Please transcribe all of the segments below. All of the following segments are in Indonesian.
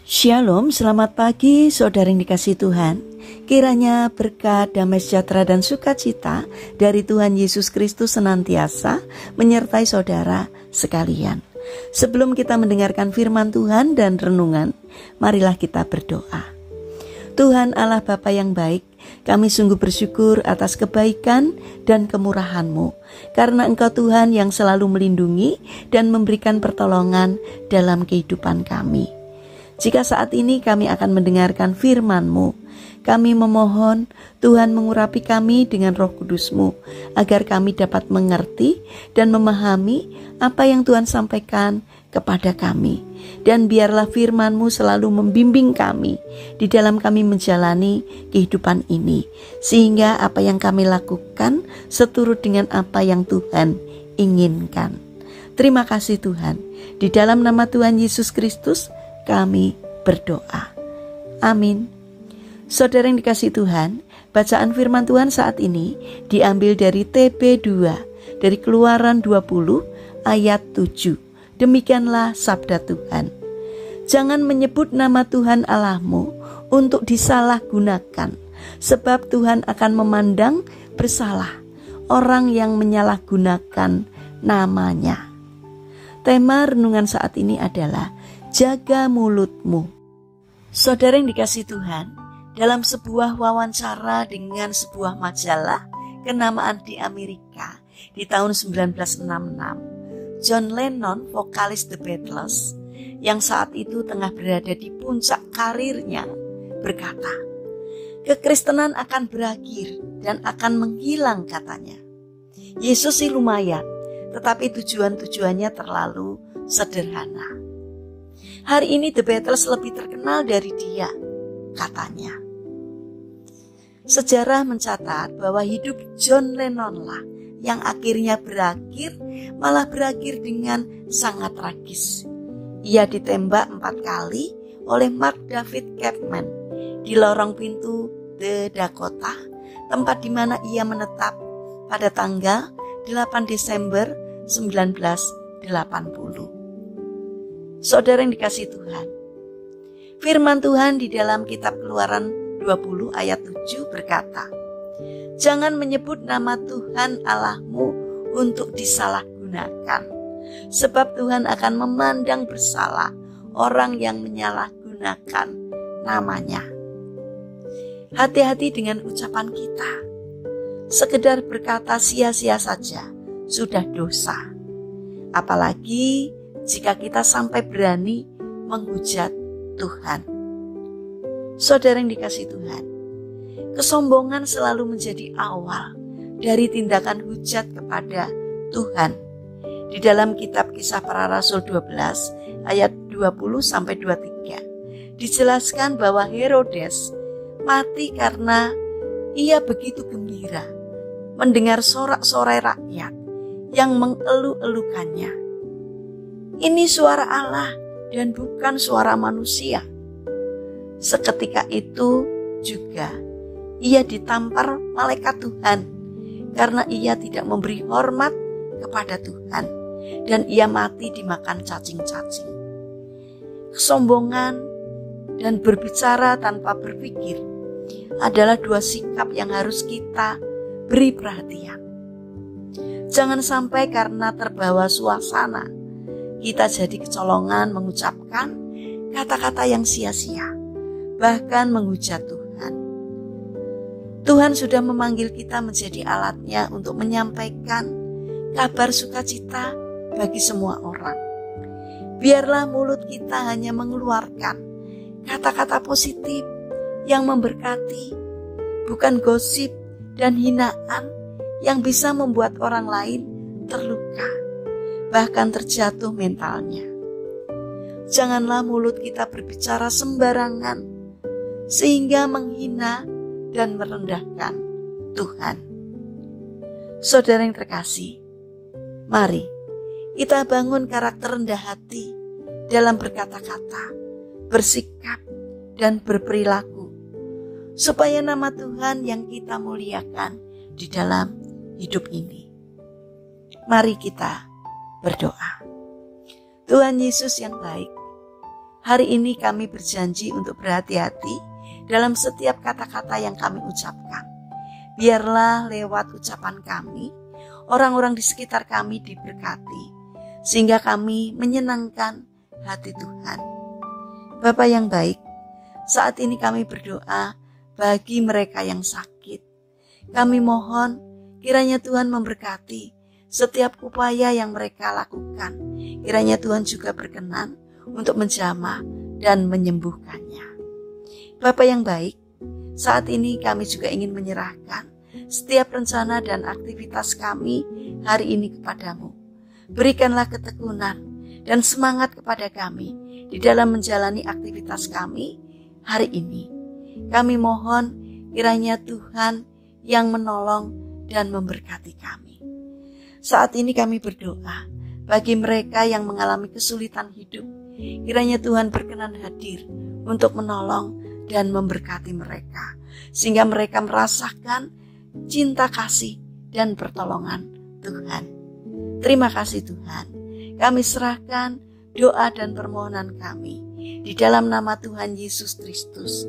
Shalom, selamat pagi saudara yang dikasihi Tuhan. Kiranya berkat, damai sejahtera dan sukacita dari Tuhan Yesus Kristus senantiasa menyertai saudara sekalian. Sebelum kita mendengarkan firman Tuhan dan renungan, marilah kita berdoa. Tuhan Allah Bapa yang baik, kami sungguh bersyukur atas kebaikan dan kemurahan-Mu, karena Engkau Tuhan yang selalu melindungi dan memberikan pertolongan dalam kehidupan kami. Jika saat ini kami akan mendengarkan firman-Mu, kami memohon Tuhan mengurapi kami dengan Roh Kudus-Mu, agar kami dapat mengerti dan memahami apa yang Tuhan sampaikan kepada kami. Dan biarlah firman-Mu selalu membimbing kami di dalam kami menjalani kehidupan ini, sehingga apa yang kami lakukan seturut dengan apa yang Tuhan inginkan. Terima kasih Tuhan. Di dalam nama Tuhan Yesus Kristus kami berdoa. Amin. Saudara yang dikasihi Tuhan, bacaan firman Tuhan saat ini diambil dari TB2, dari Keluaran 20 ayat 7. Demikianlah sabda Tuhan. Jangan menyebut nama Tuhan Allahmu untuk disalahgunakan, sebab Tuhan akan memandang bersalah orang yang menyalahgunakan namanya. Tema renungan saat ini adalah jaga mulutmu. Saudara yang dikasihi Tuhan, dalam sebuah wawancara dengan sebuah majalah kenamaan di Amerika di tahun 1966, John Lennon, vokalis The Beatles, yang saat itu tengah berada di puncak karirnya, berkata, kekristenan akan berakhir dan akan menghilang katanya. Yesus sih lumayan, tetapi tujuannya terlalu sederhana. Hari ini The Beatles lebih terkenal dari dia, katanya. Sejarah mencatat bahwa hidup John Lennon lah yang akhirnya malah berakhir dengan sangat tragis. Ia ditembak 4 kali oleh Mark David Chapman di lorong pintu The Dakota, tempat di mana ia menetap pada tanggal 8 Desember 1980. Saudara yang dikasihi Tuhan, firman Tuhan di dalam kitab Keluaran 20 ayat 7 berkata, jangan menyebut nama Tuhan Allahmu untuk disalahgunakan, sebab Tuhan akan memandang bersalah orang yang menyalahgunakan namanya. Hati-hati dengan ucapan kita. Sekedar berkata sia-sia saja sudah dosa. Apalagi jika kita sampai berani menghujat Tuhan. Saudara yang dikasihi Tuhan, kesombongan selalu menjadi awal dari tindakan hujat kepada Tuhan. Di dalam kitab Kisah Para Rasul 12 ayat 20-23 dijelaskan bahwa Herodes mati karena ia begitu gembira mendengar sorak-sorai rakyat yang mengeluh-elukannya. Ini suara Allah dan bukan suara manusia. Seketika itu juga ia ditampar malaikat Tuhan karena ia tidak memberi hormat kepada Tuhan, dan ia mati dimakan cacing-cacing. Kesombongan dan berbicara tanpa berpikir adalah 2 sikap yang harus kita beri perhatian. Jangan sampai karena terbawa suasana kita jadi kecolongan mengucapkan kata-kata yang sia-sia, bahkan menghujat Tuhan. Tuhan sudah memanggil kita menjadi alatnya untuk menyampaikan kabar sukacita bagi semua orang. Biarlah mulut kita hanya mengeluarkan kata-kata positif yang memberkati, bukan gosip dan hinaan yang bisa membuat orang lain terluka, bahkan terjatuh mentalnya. Janganlah mulut kita berbicara sembarangan sehingga menghina dan merendahkan Tuhan. Saudara yang terkasih, mari kita bangun karakter rendah hati dalam berkata-kata, bersikap, dan berperilaku, supaya nama Tuhan yang kita muliakan di dalam hidup ini. Mari kita berdoa. Tuhan Yesus yang baik, Hari ini kami berjanji untuk berhati-hati dalam setiap kata-kata yang kami ucapkan. Biarlah lewat ucapan kami, orang-orang di sekitar kami diberkati, sehingga kami menyenangkan hati Tuhan. Bapa yang baik, saat ini kami berdoa bagi mereka yang sakit. Kami mohon kiranya Tuhan memberkati setiap upaya yang mereka lakukan. Kiranya Tuhan juga berkenan untuk menjamah dan menyembuhkannya. Bapa yang baik, saat ini kami juga ingin menyerahkan setiap rencana dan aktivitas kami hari ini kepadamu. Berikanlah ketekunan dan semangat kepada kami di dalam menjalani aktivitas kami hari ini. Kami mohon kiranya Tuhan yang menolong dan memberkati kami. Saat ini kami berdoa bagi mereka yang mengalami kesulitan hidup. Kiranya Tuhan berkenan hadir untuk menolong dan memberkati mereka, sehingga mereka merasakan cinta kasih dan pertolongan Tuhan. Terima kasih Tuhan. Kami serahkan doa dan permohonan kami di dalam nama Tuhan Yesus Kristus,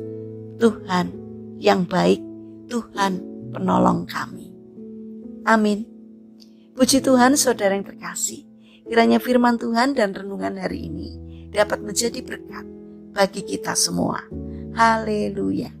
Tuhan yang baik, Tuhan penolong kami. Amin. Puji Tuhan, saudara yang terkasih, kiranya firman Tuhan dan renungan hari ini dapat menjadi berkat bagi kita semua. Haleluya.